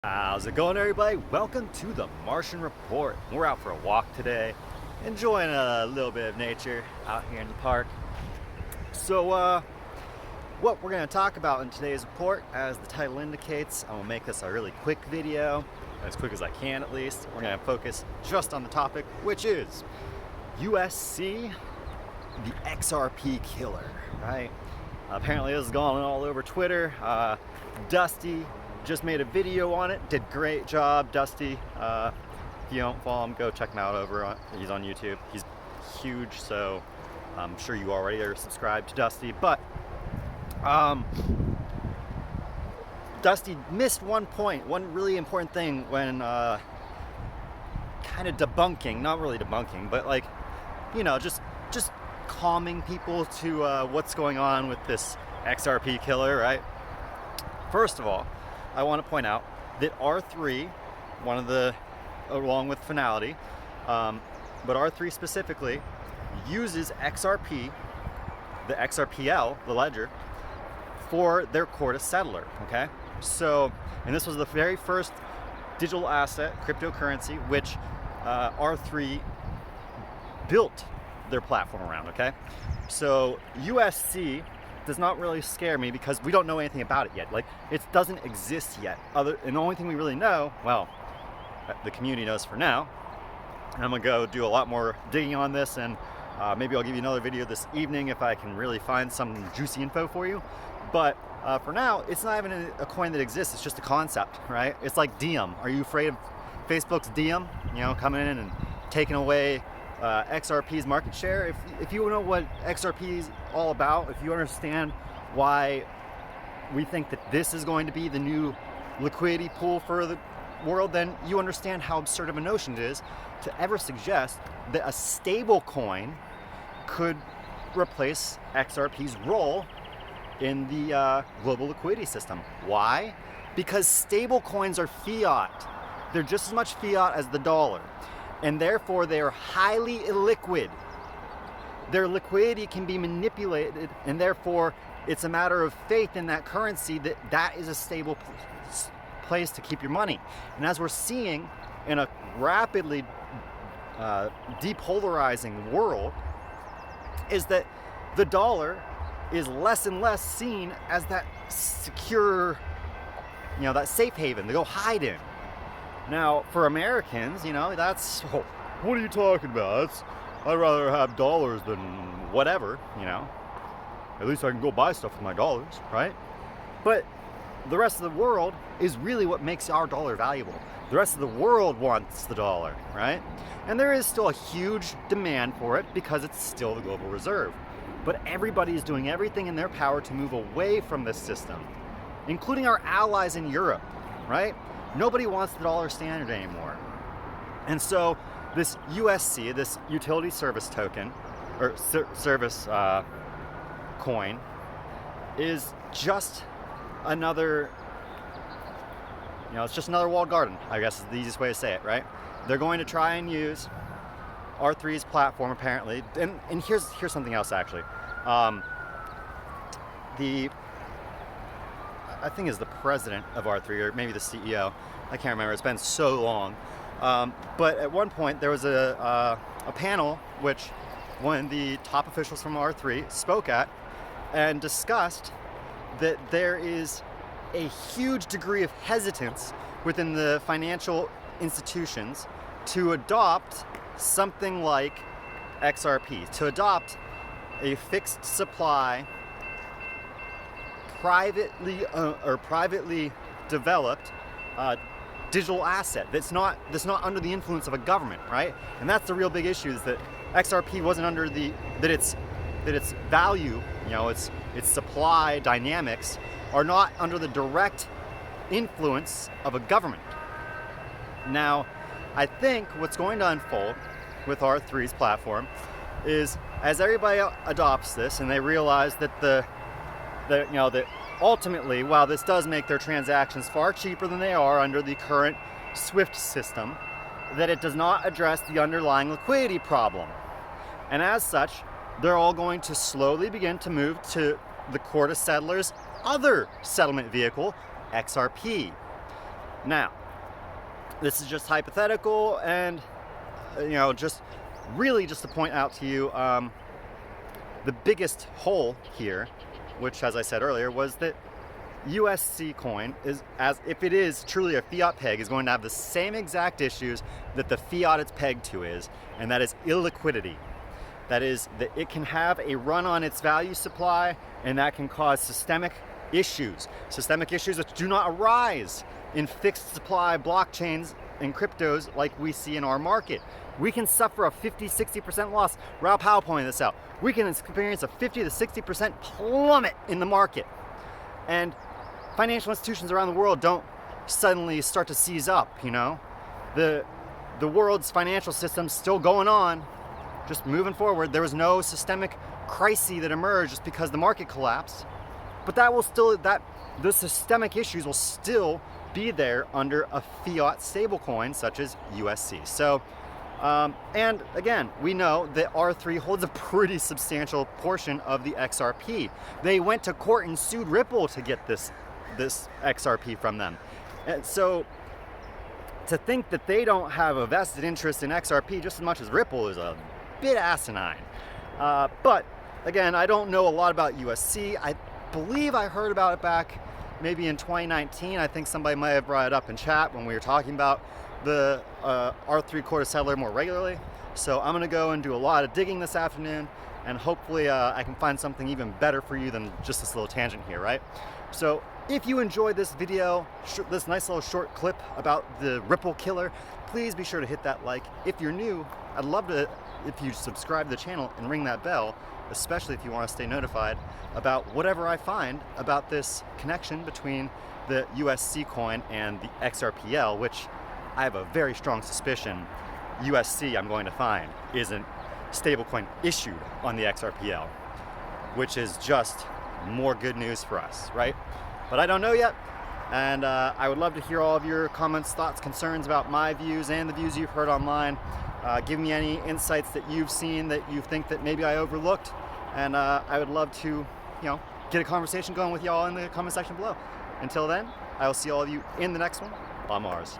How's it going, everybody? Welcome to the Martian Report. We're out for a walk today, enjoying a little bit of nature out here in the park. So what we're going to talk about in today's report, as the title indicates, I'm going to make this a really quick video, as quick as I can at least. We're going to focus just on the topic, which is USC, the XRP killer, right? Apparently this is going all over Twitter. Dusty just made a video on it, did great job, Dusty. If you don't follow him, go check him out he's on YouTube. He's huge, so I'm sure you already are subscribed to Dusty, but Dusty missed one really important thing when kind of debunking, not really debunking, but like, you know, just calming people to what's going on with this XRP killer, right? First of all, I want to point out that R3, along with Finality, but R3 specifically, uses XRP, the XRPL, the ledger, for their core to settler, okay? So, and this was the very first digital asset, cryptocurrency, which R3 built their platform around, okay? So USC does not really scare me because we don't know anything about it yet. Like, it doesn't exist yet. And the only thing we really know, well, the community knows for now. And I'm gonna go do a lot more digging on this, and maybe I'll give you another video this evening if I can really find some juicy info for you. But for now, it's not even a coin that exists. It's just a concept, right? It's like Diem. Are you afraid of Facebook's Diem? You know, coming in and taking away XRP's market share? If you know what XRP is all about, if you understand why we think that this is going to be the new liquidity pool for the world, then you understand how absurd of a notion it is to ever suggest that a stable coin could replace XRP's role in the global liquidity system. Why? Because stable coins are fiat. They're just as much fiat as the dollar, and therefore they are highly illiquid. Their liquidity can be manipulated, and therefore it's a matter of faith in that currency that is a stable place to keep your money. And as we're seeing in a rapidly depolarizing world, is that the dollar is less and less seen as that secure, you know, that safe haven to go hide in. Now, for Americans, you know, that's, oh, what are you talking about? I'd rather have dollars than whatever, you know. At least I can go buy stuff with my dollars, right? But the rest of the world is really what makes our dollar valuable. The rest of the world wants the dollar, right? And there is still a huge demand for it because it's still the global reserve. But everybody is doing everything in their power to move away from this system, including our allies in Europe, right? Nobody wants the dollar standard anymore. And so this USC, this utility service token, or service coin, is just another, you know, it's just another walled garden, I guess is the easiest way to say it, right? They're going to try and use R3's platform, apparently. And here's something else, actually. I think is the president of R3, or maybe the CEO. I can't remember. It's been so long. But at one point, there was a panel which one of the top officials from R3 spoke at and discussed that there is a huge degree of hesitance within the financial institutions to adopt something like XRP, to adopt a fixed supply, privately developed digital asset that's not under the influence of a government, right? And that's the real big issue, is that XRP wasn't under its value, you know, its supply dynamics are not under the direct influence of a government. Now, I think what's going to unfold with R3's platform is, as everybody adopts this and they realize that that ultimately, while this does make their transactions far cheaper than they are under the current SWIFT system, that it does not address the underlying liquidity problem. And as such, they're all going to slowly begin to move to the core to settlers' other settlement vehicle, XRP. Now, this is just hypothetical, and just really just to point out to you the biggest hole here, which, as I said earlier, was that USC coin is, as if it is truly a fiat peg, is going to have the same exact issues that the fiat it's pegged to is, and that is illiquidity. That is, that it can have a run on its value supply, and that can cause systemic issues which do not arise in fixed supply blockchains and cryptos like we see in our market. We can suffer a 50-60% loss. Raoul Pal pointed this out. We can experience a 50 to 60% plummet in the market. And financial institutions around the world don't suddenly start to seize up, The world's financial system's still going on, just moving forward. There was no systemic crisis that emerged just because the market collapsed. But the systemic issues will still be there under a fiat stablecoin such as USC. So, and again, we know that R3 holds a pretty substantial portion of the XRP. They went to court and sued Ripple to get this XRP from them. And so to think that they don't have a vested interest in XRP just as much as Ripple is a bit asinine. But again, I don't know a lot about USC. I believe I heard about it back maybe in 2019. I think somebody might have brought it up in chat when we were talking about the R3 quarter settler more regularly. So I'm gonna go and do a lot of digging this afternoon, and hopefully I can find something even better for you than just this little tangent here, right? So if you enjoyed this video, this nice little short clip about the Ripple killer, please be sure to hit that like. If you're new, I'd love to if you subscribe to the channel and ring that bell, especially if you want to stay notified about whatever I find about this connection between the USC coin and the XRPL, which I have a very strong suspicion USC, I'm going to find, isn't stablecoin issued on the XRPL, which is just more good news for us, right? But I don't know yet, and I would love to hear all of your comments, thoughts, concerns about my views and the views you've heard online. Give me any insights that you've seen that you think that maybe I overlooked, and I would love to, get a conversation going with y'all in the comment section below. Until then, I will see all of you in the next one on Mars.